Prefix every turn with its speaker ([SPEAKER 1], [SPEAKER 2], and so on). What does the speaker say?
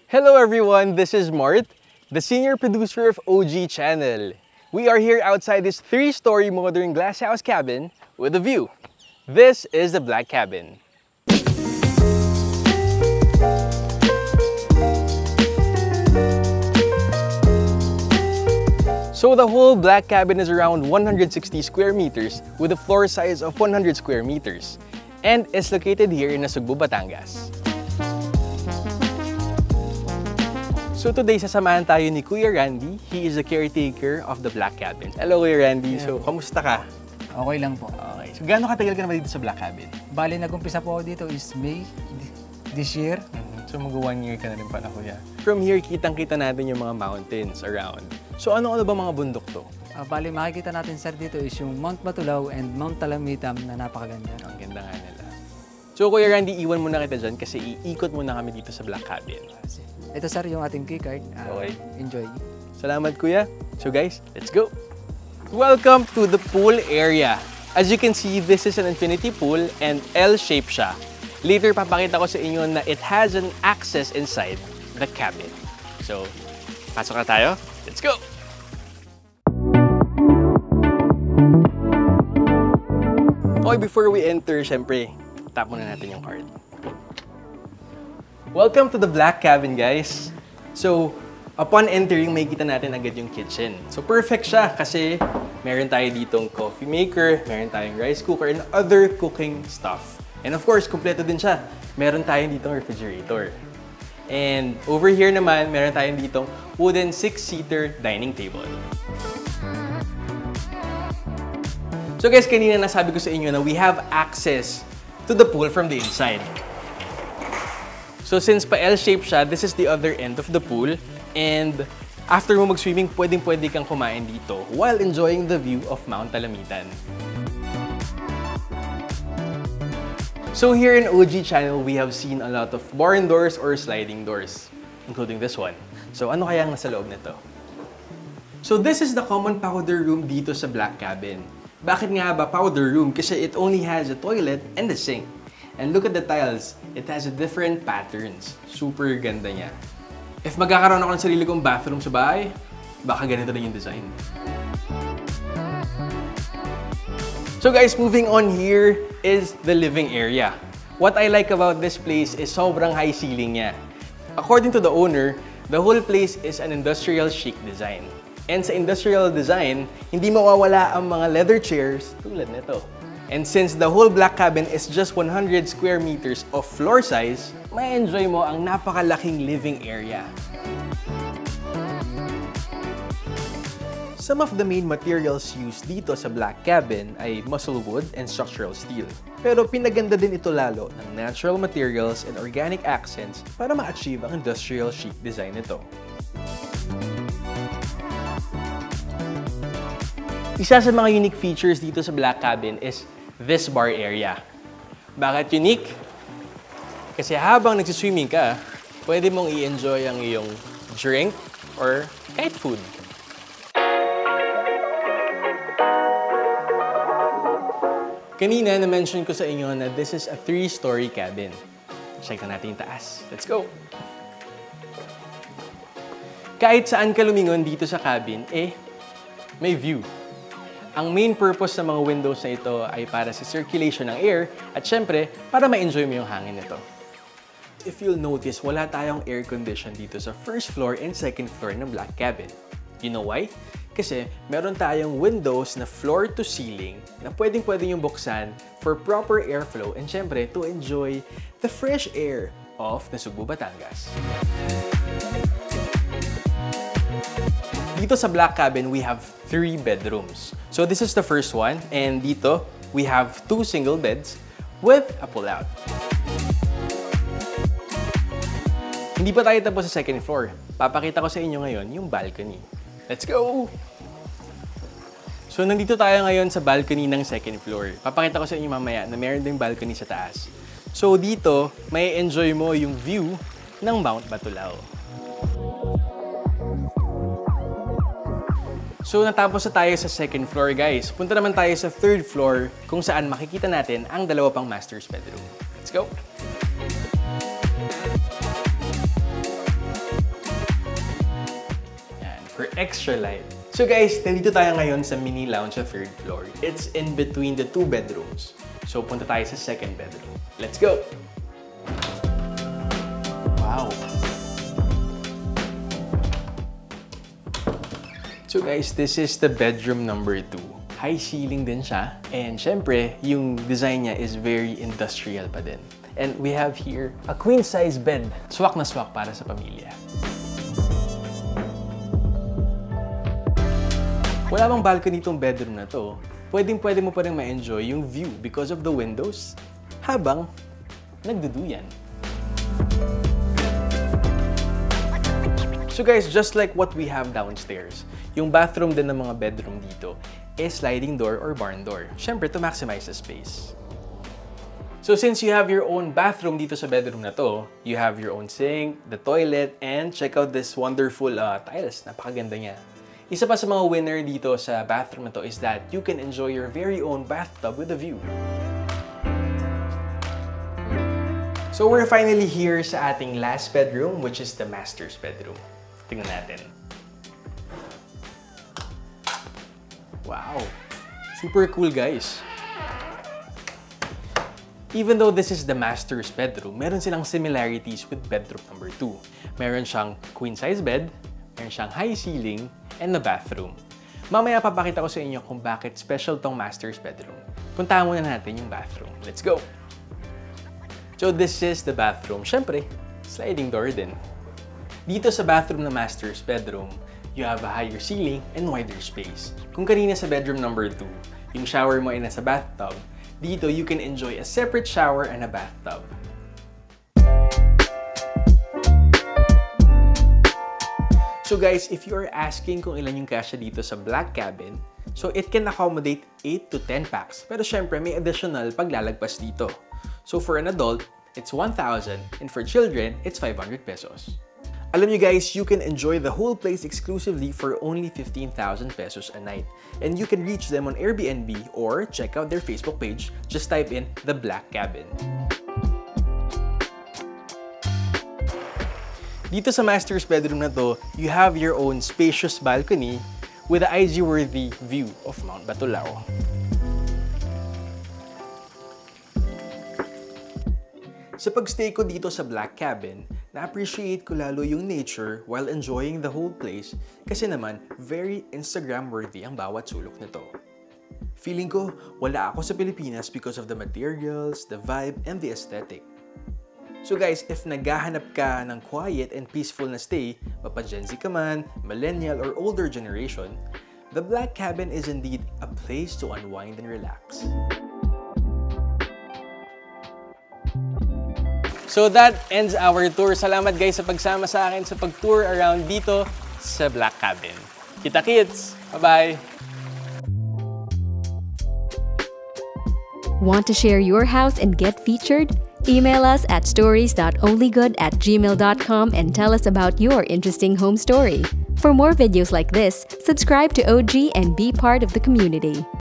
[SPEAKER 1] Hello everyone, this is Mart, the senior producer of OG Channel. We are here outside this 3-story modern glasshouse cabin with a view. This is the Black Cabin. So the whole Black Cabin is around 160 square meters with a floor size of 100 square meters and is located here in Nasugbu, Batangas. So today, sasamahan tayo ni Kuya Randy. He is the caretaker of the Black Cabin. Hello, Kuya Randy. So, kamusta ka?
[SPEAKER 2] Okay lang po.
[SPEAKER 1] Okay. So, gaano katagal ka naman dito sa Black Cabin?
[SPEAKER 2] Bali, nag-umpisa po ako dito is May this year.
[SPEAKER 1] So, mag-1 year ka na rin pala, Kuya. From here, kitang-kita natin yung mga mountains around. So, ano ba mga bundok to?
[SPEAKER 2] Bali, makikita natin sir dito is yung Mount Batulao and Mount Talamitam na napakaganda.
[SPEAKER 1] Ang ganda nga nila. So, Kuya Randy, iwan muna kita dyan kasi iikot muna kami dito sa Black Cabin.
[SPEAKER 2] Ito sir, yung ating keycard.
[SPEAKER 1] Okay.
[SPEAKER 2] Enjoy.
[SPEAKER 1] Salamat, Kuya. So guys, let's go! Welcome to the pool area. As you can see, this is an infinity pool and L-shape siya. Later, papakita ko sa inyo na it has an access inside the cabin. So, pasok na tayo. Let's go! Okay, before we enter, syempre, tap muna natin yung card. Welcome to the Black Cabin, guys. So, upon entering, makikita natin agad yung kitchen. So, perfect siya kasi meron tayo ditong coffee maker, meron tayong rice cooker, and other cooking stuff. And of course, kumpleto din siya. Meron tayong ditong refrigerator. And over here naman, meron tayong ditong wooden 6-seater dining table. So guys, kanina nasabi ko sa inyo na we have access to the pool from the inside. So since pa L-shape siya, this is the other end of the pool. And after mo mag-swimming, pwedeng-pwede kang kumain dito while enjoying the view of Mount Talamitan. So here in OG Channel, we have seen a lot of barn doors or sliding doors, including this one. So ano kaya ang nasa loob nito? So this is the common powder room dito sa Black Cabin. Bakit nga ba powder room? Kasi it only has a toilet and a sink. And look at the tiles. It has different patterns. Super ganda niya. If magkakaroon ako ng sarili kong bathroom sa bahay, baka ganito na yung design. So guys, moving on here is the living area. What I like about this place is sobrang high ceiling niya. According to the owner, the whole place is an industrial chic design. And sa industrial design, hindi mawawala ang mga leather chairs tulad nito. And since the whole Black Cabin is just 100 square meters of floor size, may enjoy mo ang napakalaking living area. Some of the main materials used dito sa Black Cabin ay muscle wood and structural steel. Pero pinaganda din ito lalo ng natural materials and organic accents para ma-achieve ang industrial chic design nito. Isa sa mga unique features dito sa Black Cabin is this bar area. Bakit unique? Kasi habang nagsiswimming ka, pwede mong i-enjoy ang iyong drink or kahit food. Kanina, na-mention ko sa inyo na this is a 3-story cabin. Check na natin yung taas. Let's go! Kahit saan ka lumingon dito sa cabin, may view. Ang main purpose ng mga windows na ito ay para sa circulation ng air at syempre, para ma-enjoy mo yung hangin nito. If you'll notice, wala tayong air condition dito sa first floor and second floor ng Black Cabin. You know why? Kasi meron tayong windows na floor to ceiling na pwedeng-pwede yung buksan for proper airflow and syempre, to enjoy the fresh air of Nasugbu, Batangas. Dito sa Black Cabin, we have 3 bedrooms. So this is the first one, and dito, we have 2 single beds with a pull-out. Hindi pa tayo tapos sa second floor. Papakita ko sa inyo ngayon yung balcony. Let's go! So nandito tayo ngayon sa balcony ng second floor. Papakita ko sa inyo mamaya na meron ding balcony sa taas. So dito, may enjoy mo yung view ng Mount Batulao. So natapos na tayo sa second floor, guys. Punta naman tayo sa third floor kung saan makikita natin ang 2 pang master's bedroom. Let's go! for extra light. So guys, nandito tayo ngayon sa mini lounge sa 3rd floor. It's in between the 2 bedrooms. So punta tayo sa 2nd bedroom. Let's go! Wow! So guys, this is the bedroom number 2. High ceiling din siya. And syempre, yung design niya is very industrial pa din. And we have here a queen-size bed. Swak na swak para sa pamilya. Wala bang balcony itong bedroom na to, pwede mo pa rin ma-enjoy yung view because of the windows habang nagduduyan. So guys, just like what we have downstairs, yung bathroom din ng mga bedroom dito is sliding door or barn door. Syempre, to maximize the space. So since you have your own bathroom dito sa bedroom na to, you have your own sink, the toilet, and check out this wonderful tiles. Napakaganda niya. Isa pa sa mga winner dito sa bathroom na to is that you can enjoy your very own bathtub with a view. So we're finally here sa ating last bedroom, which is the master's bedroom. Tingnan natin. Wow! Super cool, guys! Even though this is the master's bedroom, meron silang similarities with bedroom number 2. Meron siyang queen-size bed, meron siyang high ceiling, and the bathroom. Mamaya papakita ko sa inyo kung bakit special tong master's bedroom. Puntahan muna natin yung bathroom. Let's go! So this is the bathroom. Syempre, sliding door din. Dito sa bathroom na master's bedroom, you have a higher ceiling and wider space. Kung kanina sa bedroom number 2, yung shower mo ay nasa bathtub, dito you can enjoy a separate shower and a bathtub. So guys, if you are asking kung ilan yung kasya dito sa black cabin, so it can accommodate 8 to 10 packs. Pero syempre, may additional paglalagpas dito. So for an adult, it's 1,000 and for children, it's 500 pesos. Alam nyo guys, you can enjoy the whole place exclusively for only 15,000 pesos a night. And you can reach them on Airbnb or check out their Facebook page. Just type in The Black Cabin. Dito sa master's bedroom na to, you have your own spacious balcony with the IG-worthy view of Mount Batulao. Sa pagstay ko dito sa Black Cabin, na-appreciate ko lalo yung nature while enjoying the whole place kasi naman very Instagram-worthy ang bawat sulok nito. Feeling ko, wala ako sa Pilipinas because of the materials, the vibe, and the aesthetic. So guys, if naghahanap ka ng quiet and peaceful na stay, mapa-Gen Z ka man, millennial or older generation, the Black Cabin is indeed a place to unwind and relax. So that ends our tour. Salamat guys sa pagsama sa akin sa pag-tour around dito sa Black Cabin. Kita-kits! Bye-bye!
[SPEAKER 3] Want to share your house and get featured? Email us at stories.onlygood@gmail.com and tell us about your interesting home story. For more videos like this, subscribe to OG and be part of the community.